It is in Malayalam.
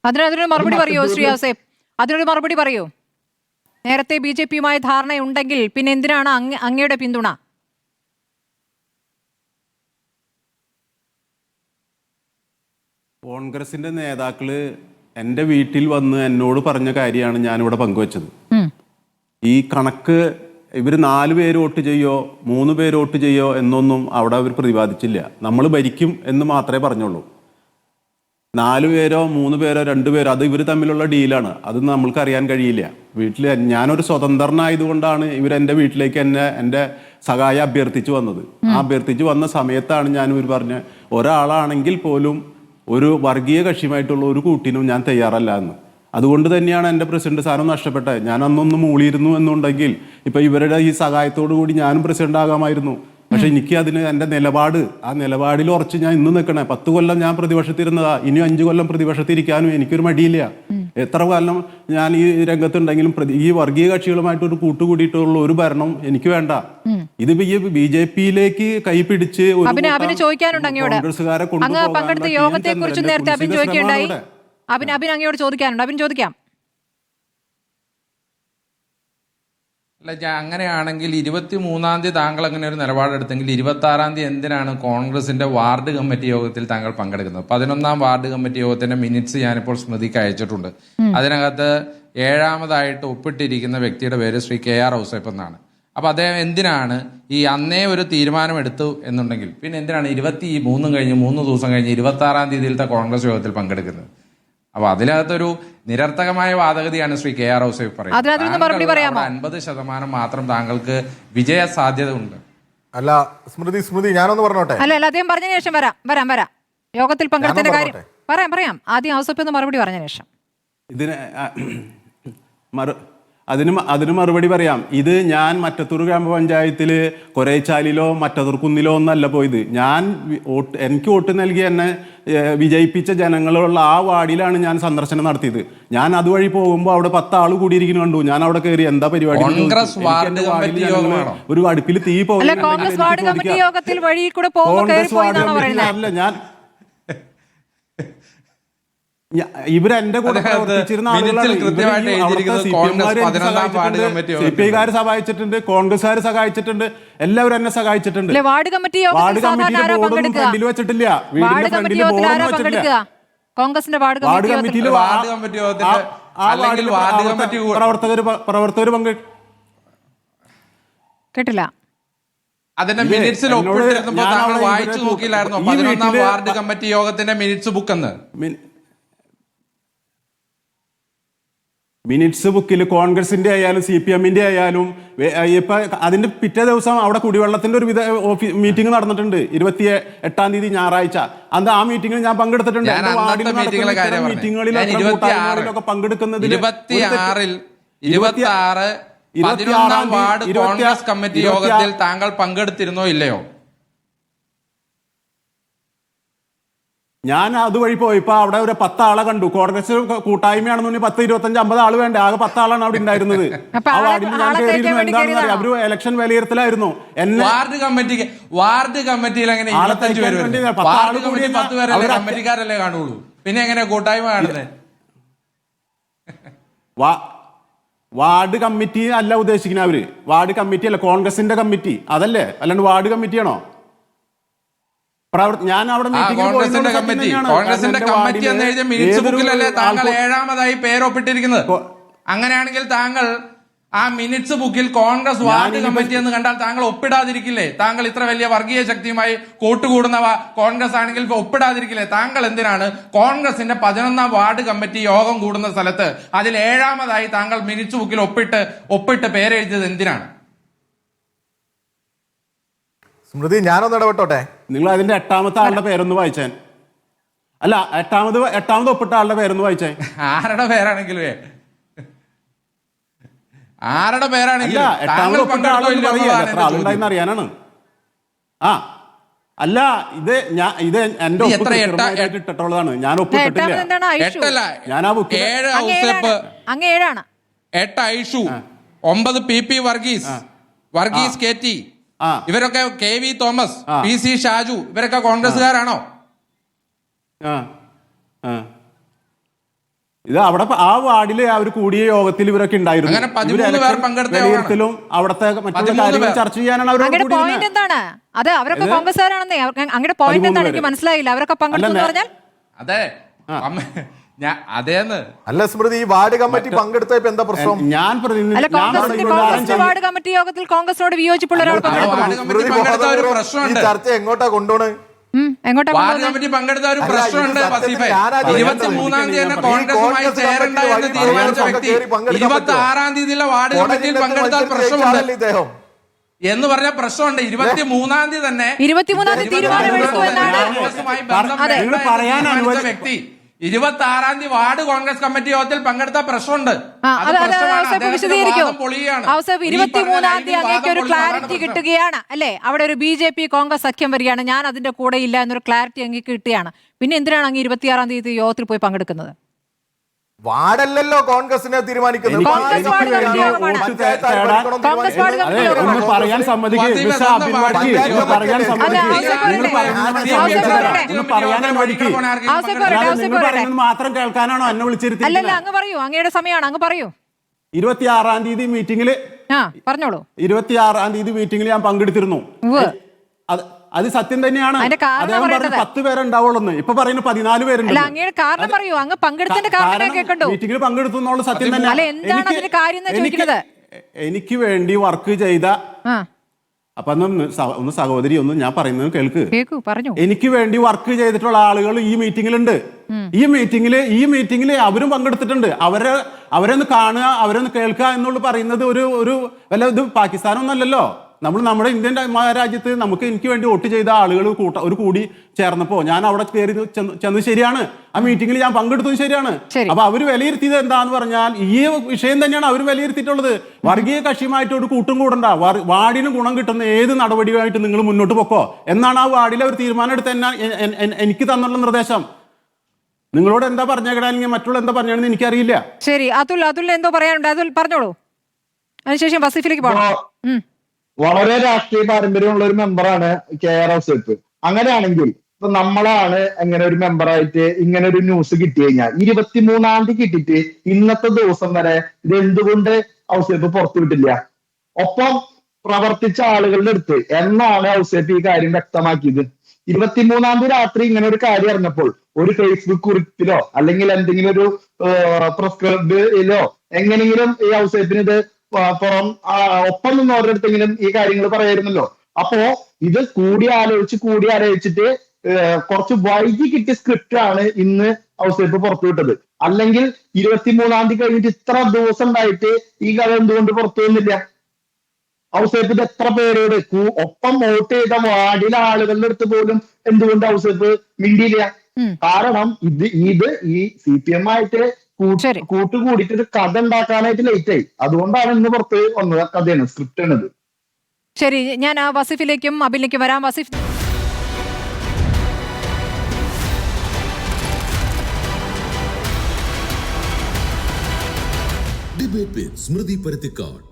അതിനൊരു മറുപടി പറയൂ ശ്രീ ഔസേപ്പ്, അതിനൊരു മറുപടി പറയൂ. നേരത്തെ BJP-യുമായി ധാരണയുണ്ടെങ്കിൽ പിന്നെ എന്തിനാണ് അങ്ങയുടെ പിന്തുണ? കോൺഗ്രസിന്റെ നേതാക്കള് എൻ്റെ വീട്ടിൽ വന്ന് എന്നോട് പറഞ്ഞ കാര്യമാണ് ഞാനിവിടെ പങ്കുവച്ചത്. ഈ കണക്ക് ഇവർ 4 പേര് വോട്ട് ചെയ്യോ 3 പേര് വോട്ട് ചെയ്യോ എന്നൊന്നും അവിടെ അവർ പ്രതിപാദിച്ചില്ല. നമ്മൾ ഭരിക്കും എന്ന് മാത്രമേ പറഞ്ഞുള്ളൂ. 4 പേരോ 3 പേരോ 2 പേരോ അത് ഇവർ തമ്മിലുള്ള ഡീലാണ്. അത് നമ്മൾക്ക് അറിയാൻ കഴിയില്ല. വീട്ടിൽ ഞാനൊരു സ്വതന്ത്രനായതുകൊണ്ടാണ് ഇവരെൻ്റെ വീട്ടിലേക്ക് എൻ്റെ സഹായം അഭ്യർത്ഥിച്ചു വന്നത്. ആ അഭ്യർത്ഥിച്ചു വന്ന സമയത്താണ് ഞാൻ ഇവർ പറഞ്ഞ ഒരാളാണെങ്കിൽ പോലും ഒരു വർഗീയ കക്ഷിയുമായിട്ടുള്ള ഒരു കൂട്ടിനും ഞാൻ തയ്യാറല്ല എന്ന്. അതുകൊണ്ട് തന്നെയാണ് എൻ്റെ പ്രസിഡന്റ് സ്ഥാനം നഷ്ടപ്പെട്ടത്. ഞാൻ അന്നൊന്ന് മൂളിയിരുന്നു എന്നുണ്ടെങ്കിൽ ഇപ്പം ഇവരുടെ ഈ സഹായത്തോടു കൂടി ഞാനും പ്രസിഡന്റ് ആകാമായിരുന്നു. പക്ഷെ എനിക്ക് അതിന് എൻ്റെ ആ നിലപാടിൽ ഉറച്ച് ഞാൻ ഇന്ന് നിൽക്കണേ. 10 കൊല്ലം ഞാൻ പ്രതിപക്ഷത്തിരുന്നതാ, ഇനി 5 കൊല്ലം പ്രതിപക്ഷത്തിരിക്കാനും എനിക്കൊരു മടിയില്ല. എത്ര കാലം ഞാൻ ഈ രംഗത്തുണ്ടെങ്കിലും ഈ വർഗീയ കക്ഷികളുമായിട്ടൊരു കൂട്ടുകൂടിയിട്ടുള്ള ഒരു ഭരണം എനിക്ക് വേണ്ട. ഇത് ഈ BJP-യിലേക്ക് കൈപിടിച്ച് കോൺഗ്രസ്സുകാരെ പങ്കെടുത്ത യോഗത്തെ കുറിച്ച് നേരത്തെ അബിൻ ചോദിക്കേണ്ടായി. അബിൻ അങ്ങയോട് ചോദിക്കാനുണ്ട്. അബിൻ ചോദിക്കാം. അല്ല, അങ്ങനെയാണെങ്കിൽ 23-ാം തീയതി താങ്കൾ അങ്ങനെ ഒരു നിലപാടെടുത്തെങ്കിൽ 26-ാം തീയതി എന്തിനാണ് കോൺഗ്രസിന്റെ വാർഡ് കമ്മിറ്റി യോഗത്തിൽ താങ്കൾ പങ്കെടുക്കുന്നത്? 11-ാം വാർഡ് കമ്മിറ്റി യോഗത്തിന്റെ മിനിറ്റ്സ് ഞാനിപ്പോൾ സ്മൃതിക്ക് അയച്ചിട്ടുണ്ട്. അതിനകത്ത് 7ാമതായിട്ട് ഒപ്പിട്ടിരിക്കുന്ന വ്യക്തിയുടെ പേര് ശ്രീ KR ഔസേപ്പ് എന്നാണ്. അപ്പൊ അദ്ദേഹം എന്തിനാണ് ഈ അന്നേ ഒരു തീരുമാനം എടുത്തു എന്നുണ്ടെങ്കിൽ പിന്നെ എന്തിനാണ് 23 കഴിഞ്ഞ് 3 ദിവസം കഴിഞ്ഞ് 26-ാം തീയതിയിലത്തെ കോൺഗ്രസ് യോഗത്തിൽ പങ്കെടുക്കുന്നത്? അപ്പൊ അതിനകത്തൊരു നിരർത്ഥകമായ വാദഗതിയാണ് ശ്രീ KR ഔസേപ്പ് പറയുന്നത്. 50% മാത്രം താങ്കൾക്ക് വിജയ സാധ്യത ഉണ്ട്. അല്ല സ്മൃതി ഞാനൊന്ന് പറഞ്ഞോട്ടെ. അല്ല അദ്ദേഹം പറഞ്ഞതിന് ശേഷം വരാം യോഗത്തിൽ പങ്കെടുത്തതിന്റെ കാര്യം പറയാം. ആദ്യം ഔസേപ്പ് എന്ന് മറുപടി പറഞ്ഞതിന് ശേഷം അതിന് മറുപടി പറയാം. ഇത് ഞാൻ മറ്റത്തൂർ ഗ്രാമപഞ്ചായത്തിൽ കൊരേച്ചാലിലോ മറ്റത്തൂർ കുന്നിലോ ഒന്നല്ല പോയത്. എനിക്ക് വോട്ട് നൽകി എന്നെ വിജയിപ്പിച്ച ജനങ്ങളുള്ള ആ വാർഡിലാണ് ഞാൻ സന്ദർശനം നടത്തിയത്. ഞാൻ അതുവഴി പോകുമ്പോൾ അവിടെ 10 ആൾ കൂടിയിരിക്കുന്നു കണ്ടു. ഞാൻ അവിടെ കയറി എന്താ പരിപാടി, ഒരു അടുപ്പിൽ തീ പോകുന്നില്ല. ഞാൻ ഇവരെന്റെ കൂടെ പ്രവർത്തിച്ചിരുന്ന ആളുകളാണ്. CPI-കാർ സഹായിച്ചിട്ടുണ്ട്, കോൺഗ്രസ്സുകാർ സഹായിച്ചിട്ടുണ്ട്, എല്ലാവരും എന്നെ സഹായിച്ചിട്ടുണ്ട്. വാർഡ് കമ്മിറ്റി ബോർഡൊന്നും ഫ്രണ്ടിൽ വെച്ചിട്ടില്ല, വീടിന്റെ ഫ്രണ്ടിൽ ബോർഡൊന്നും വെച്ചിട്ടില്ല. കോൺഗ്രസിന്റെ വാർഡ് കമ്മിറ്റിയിൽ പ്രവർത്തകർ കേട്ടില്ല. അതിന്റെ മിനിറ്റ്സിൽ ഒപ്പിട്ടിരുന്നപ്പോൾ താങ്കൾ വായിച്ചു നോക്കിയില്ലായിരുന്നു 11ാം വാർഡ് കമ്മിറ്റി യോഗത്തിന്റെ മിനിറ്റ്സ് ബുക്ക് എന്ന്? മിനിറ്റ്സ് ബുക്കിൽ കോൺഗ്രസിന്റെ ആയാലും CPM-ന്റെ ആയാലും ഇപ്പൊ അതിന്റെ പിറ്റേ ദിവസം അവിടെ കുടിവെള്ളത്തിന്റെ ഒരു മീറ്റിംഗ് നടന്നിട്ടുണ്ട് 28-ാം തീയതി ഞായറാഴ്ച. അന്ന് ആ മീറ്റിംഗിൽ ഞാൻ പങ്കെടുത്തിട്ടുണ്ട്. മീറ്റിംഗുകളിലൊക്കെ പങ്കെടുക്കുന്നത് 11ാം വാർഡ് കോൺഗ്രസ് കമ്മിറ്റി യോഗത്തിൽ താങ്കൾ പങ്കെടുത്തിരുന്നോ ഇല്ലയോ? ഞാൻ അതുവഴി പോയിപ്പോ അവിടെ ഒരു 10 ആളെ കണ്ടു. കോൺഗ്രസ് കൂട്ടായ്മയാണെന്ന് 10, 25, 50 ആള് വേണ്ട, ആകെ 10 ആളാണ് അവിടെ ഉണ്ടായിരുന്നത്. ആ വാർഡിൽ ഞാൻ കയറിയിരുന്നു. എന്താണെന്ന് അറിയാം, അവര് ഇലക്ഷൻ വിലയിരുത്തലായിരുന്നു. വാർഡ് കമ്മിറ്റിയിൽ എങ്ങനെ 25 പേര്? 10 പേരല്ലേ കമ്മിറ്റിക്കാരല്ലേ കാണുള്ളൂ, പിന്നെ എങ്ങനെ കൂട്ടായ്മ കാണുന്നത്? വാർഡ് കമ്മിറ്റി അല്ല ഉദ്ദേശിക്കുന്ന അവര്. വാർഡ് കമ്മിറ്റി അല്ല, കോൺഗ്രസിന്റെ കമ്മിറ്റി അതല്ലേ, അല്ലാണ്ട് വാർഡ് കമ്മിറ്റിയാണോ? ഞാൻ അവിടെ കോൺഗ്രസിന്റെ കമ്മിറ്റി എന്ന് എഴുതിയ മിനിറ്റ്സ് ബുക്കിലല്ലേ താങ്കൾ 7ാമതായി പേരൊപ്പിട്ടിരിക്കുന്നത്? അങ്ങനെയാണെങ്കിൽ താങ്കൾ ആ മിനിറ്റ്സ് ബുക്കിൽ കോൺഗ്രസ് വാർഡ് കമ്മിറ്റി എന്ന് കണ്ടാൽ താങ്കൾ ഒപ്പിടാതിരിക്കില്ലേ? താങ്കൾ ഇത്ര വലിയ വർഗീയ ശക്തിയുമായി കൂട്ടുകൂടുന്ന കോൺഗ്രസ് ആണെങ്കിൽ ഒപ്പിടാതിരിക്കില്ലേ? താങ്കൾ എന്തിനാണ് കോൺഗ്രസിന്റെ 11ാം വാർഡ് കമ്മിറ്റി യോഗം കൂടുന്ന സ്ഥലത്ത് അതിൽ 7ാമതായി താങ്കൾ മിനിറ്റ്സ് ബുക്കിൽ ഒപ്പിട്ട് പേരെഴുതിയത് എന്തിനാണ്? സ്മൃതി ഞാനൊന്ന് ഇടപെട്ടോട്ടെ. നിങ്ങൾ അതിന്റെ 8ാമത്തെ ആളുടെ പേരൊന്ന് വായിച്ചാൻ. അല്ല, എട്ടാമത് ഒപ്പിട്ട ആളുടെ പേരൊന്ന് വായിച്ചാൻ. ആരുടെ പേരാണെങ്കിലും ആളുണ്ടായിന്ന് അറിയാനാണ്. അല്ല, ഇത് എന്റെ ഇട്ടിട്ടുള്ളതാണ്. ഞാൻ ഒപ്പിട്ടിട്ടില്ല. ഞാൻ ആ book 8 Aishu, 9 PP Varghese KT, ഇവരൊക്കെ KV തോമസ്, PC ഷാജു, ഇവരൊക്കെ കോൺഗ്രസ്സുകാരാണോ? ഇത് അവിടെ ആ വാർഡില് അവർ കൂടിയ യോഗത്തിൽ ഇവരൊക്കെ ഉണ്ടായിരുന്നു. അങ്ങനെ 13 പേർ പങ്കെടുത്ത വിലയിരുത്തലും അവിടുത്തെ മറ്റുള്ള കാര്യങ്ങൾ ചർച്ച ചെയ്യാനാണ് അവരോട് അങ്ങയുടെ പോയിന്റ് എന്താണ്? അത് അവരൊക്കെ കോൺഗ്രസ്സുകാരാണെന്നേ. അങ്ങയുടെ പോയിന്റ് എന്താണ്? എനിക്ക് മനസ്സിലായില്ല. അവരൊക്കെ പങ്കെടുത്തു പറഞ്ഞാൽ അതെ അതേന്ന് അല്ല സ്മൃതി, ഈ വാർഡ് കമ്മിറ്റി പങ്കെടുത്തപ്പോ എന്താ പ്രശ്നം? അല്ല, കോൺഗ്രസിന്റെ വാർഡ് കമ്മിറ്റി യോഗത്തിൽ കോൺഗ്രസിനോട് വിയോജിപ്പുള്ള ഒരാൾ പ്രശ്നമുണ്ട്. ഈ ചർച്ച എങ്ങോട്ടാ കൊണ്ടുപോണ്? എങ്ങോട്ടാ വാർഡ് കമ്മിറ്റി പങ്കെടുത്ത ഒരു പ്രശ്നമുണ്ട് വസീഫെ. 23-ാം തീയതി തന്നെ കോൺഗ്രസുമായി ചേരണ്ട എന്ന് തീരുമാനിച്ച വ്യക്തി 26-ാം തീയതിയിലെ വാർഡ് കമ്മിറ്റിയിൽ പങ്കെടുത്താൽ പ്രശ്നമുണ്ട് എന്ന് പറഞ്ഞ പ്രശ്നമുണ്ട്. 23-ാം തീയതി തന്നെ 23-ാം തീയതി തീരുമാനമെടുത്തു എന്നാണ് കോൺഗ്രസുമായി ബന്ധപ്പെട്ട വ്യക്തി 26-ാം തീയതി വാർഡ് കോൺഗ്രസ് കമ്മിറ്റി യോഗത്തിൽ പങ്കെടുത്ത പ്രശ്നമുണ്ട്. പൊളിയാണ്. 23-ാം തീയതി അങ്ങേക്ക് ഒരു ക്ലാരിറ്റി കിട്ടുകയാണ് അല്ലെ? അവിടെ ഒരു BJP കോൺഗ്രസ് സഖ്യം വരികയാണ്, ഞാൻ അതിന്റെ കൂടെ ഇല്ല എന്നൊരു ക്ലാരിറ്റി അങ്ങേക്ക് കിട്ടുകയാണ്. പിന്നെ എന്തിനാണ് അങ്ങ് 26-ാം തീയതി യോഗത്തിൽ പോയി പങ്കെടുക്കുന്നത്? വാർഡല്ലല്ലോ കോൺഗ്രസിനെ തീരുമാനിക്കുന്നത്. പറയാൻ മാത്രം കേൾക്കാനാണോ എന്നെ വിളിച്ചിരുത്തി? അല്ലല്ല, അങ്ങ് പറയൂ, അങ്ങയുടെ സമയമാണ്, അങ്ങ് പറയൂ. 26-ാം തീയതി മീറ്റിംഗില് പറഞ്ഞോളൂ. 26-ാം തീയതി മീറ്റിംഗിൽ ഞാൻ പങ്കെടുത്തിരുന്നു. അത് സത്യം തന്നെയാണ്. അദ്ദേഹം പറഞ്ഞു 10 പേരെ ഉണ്ടാവുള്ളൂ. ഇപ്പൊ പറയുന്നത് 14 പേരുണ്ട്. കാരണം പറയൂ, അങ്ങ് പങ്കെടുത്തതിന്റെ കാരണം കേൾക്കണ്ടോ? മീറ്റിംഗിൽ പങ്കെടുത്തുന്നുള്ള സത്യം തന്നെ. എനിക്ക് വേണ്ടി വർക്ക് ചെയ്ത അപ്പൊ ഒന്ന് സഹോദരി ഒന്ന് ഞാൻ പറയുന്നത് കേൾക്ക്. പറഞ്ഞു. എനിക്ക് വേണ്ടി വർക്ക് ചെയ്തിട്ടുള്ള ആളുകൾ ഈ മീറ്റിംഗിലുണ്ട്. ഈ മീറ്റിംഗില് അവരും പങ്കെടുത്തിട്ടുണ്ട്. അവരൊന്ന് കാണുക, അവരൊന്ന് കേൾക്കുക എന്നുള്ളത് പറയുന്നത് ഒരു വല്ല ഇത് പാകിസ്ഥാനൊന്നല്ലല്ലോ. നമ്മുടെ ഇന്ത്യൻ രാജ്യത്ത് എനിക്ക് വേണ്ടി വോട്ട് ചെയ്ത ആളുകൾ ഒരു കൂടി ചേർന്നപ്പോ ഞാൻ അവിടെ കയറി ചെന്നത് ശരിയാണ്. ആ മീറ്റിംഗിൽ ഞാൻ പങ്കെടുത്തത് ശരിയാണ്. അപ്പൊ അവര് വിലയിരുത്തിയത് എന്താന്ന് പറഞ്ഞാൽ ഈ വിഷയം തന്നെയാണ് അവർ വിലയിരുത്തിയിട്ടുള്ളത്. വർഗീയ കക്ഷിയുമായിട്ട് ഒരു കൂട്ടും കൂടണ്ട, വാർഡിന് ഗുണം കിട്ടുന്ന ഏത് നടപടിയുമായിട്ട് നിങ്ങൾ മുന്നോട്ട് പൊക്കോ എന്നാണ് ആ വാർഡിൽ അവർ തീരുമാനം എടുത്ത് എനിക്ക് തന്നുള്ള നിർദ്ദേശം. നിങ്ങളോട് എന്താ പറഞ്ഞേക്കണ അല്ലെങ്കിൽ മറ്റുള്ള എന്താ പറഞ്ഞാണെന്ന് എനിക്കറിയില്ല. ശരി, അതുൽ എന്തോ പറയാനുണ്ട്, അതുൽ പറഞ്ഞോളൂ. അതിനുശേഷം വസീഫിലേക്ക് പോകണം. വളരെ രാഷ്ട്രീയ പാരമ്പര്യമുള്ള ഒരു മെമ്പറാണ് KR ഔസേപ്പ്. അങ്ങനെയാണെങ്കിൽ ഇപ്പൊ നമ്മളാണ് ഇങ്ങനെ ഒരു മെമ്പറായിട്ട് ഇങ്ങനെ ഒരു ന്യൂസ് കിട്ടി കഴിഞ്ഞാൽ 23-ാം തീയതി കിട്ടിയിട്ട് ഇന്നത്തെ ദിവസം വരെ ഇത് എന്തുകൊണ്ട് ഔസേപ്പ് പുറത്തുവിട്ടില്ല? ഒപ്പം പ്രവർത്തിച്ച ആളുകളുടെ അടുത്ത് എന്നാണ് ഔസേപ്പ് ഈ കാര്യം വ്യക്തമാക്കിയത്? 23-ാം തീയതി രാത്രി ഇങ്ങനെ ഒരു കാര്യം അറിഞ്ഞപ്പോൾ ഒരു ഫേസ്ബുക്ക് കുറിപ്പിലോ അല്ലെങ്കിൽ എന്തെങ്കിലും ഒരു പ്രസ് ക്ലബിലോ എങ്ങനെയെങ്കിലും ഈ ഔസേപ്പിന് ഇത് ഒപ്പം നിന്ന് ഓരോരുത്തെങ്കിലും ഈ കാര്യങ്ങൾ പറയായിരുന്നല്ലോ. അപ്പോ ഇത് കൂടി ആലോചിച്ചിട്ട് കുറച്ച് വൈകി കിട്ടിയ സ്ക്രിപ്റ്റ് ആണ് ഇന്ന് ഔസേപ്പ് പുറത്തുവിട്ടത്. അല്ലെങ്കിൽ 23-ാം തീയതി കഴിഞ്ഞിട്ട് ഇത്ര ദിവസം ഉണ്ടായിട്ട് ഈ കഥ എന്തുകൊണ്ട് പുറത്തു വന്നില്ല? ഔസേപ്പ് ഇത് എത്ര പേരോട് ഒപ്പം വോട്ട് ചെയ്ത വാർഡിലെ ആളുകളുടെ അടുത്ത് പോലും എന്തുകൊണ്ട് ഔസേപ്പ് മിണ്ടിയില്ല? കാരണം ഇത് ഈ CPM ആയിട്ട് കൂട്ടുകൂടിയിട്ട് ഒരു കഥ ഉണ്ടാക്കാനായിട്ട് ലേറ്റ് ആയി. അതുകൊണ്ടാണ് ഇന്ന് പുറത്ത് വന്നത്. കഥയാണ്, സ്ക്രിപ്റ്റ് ആണിത്. ശരി, ഞാൻ വസീഫിലേക്കും അബിലേക്കും വരാം. Wasif, debate with Smriti Paruthikad.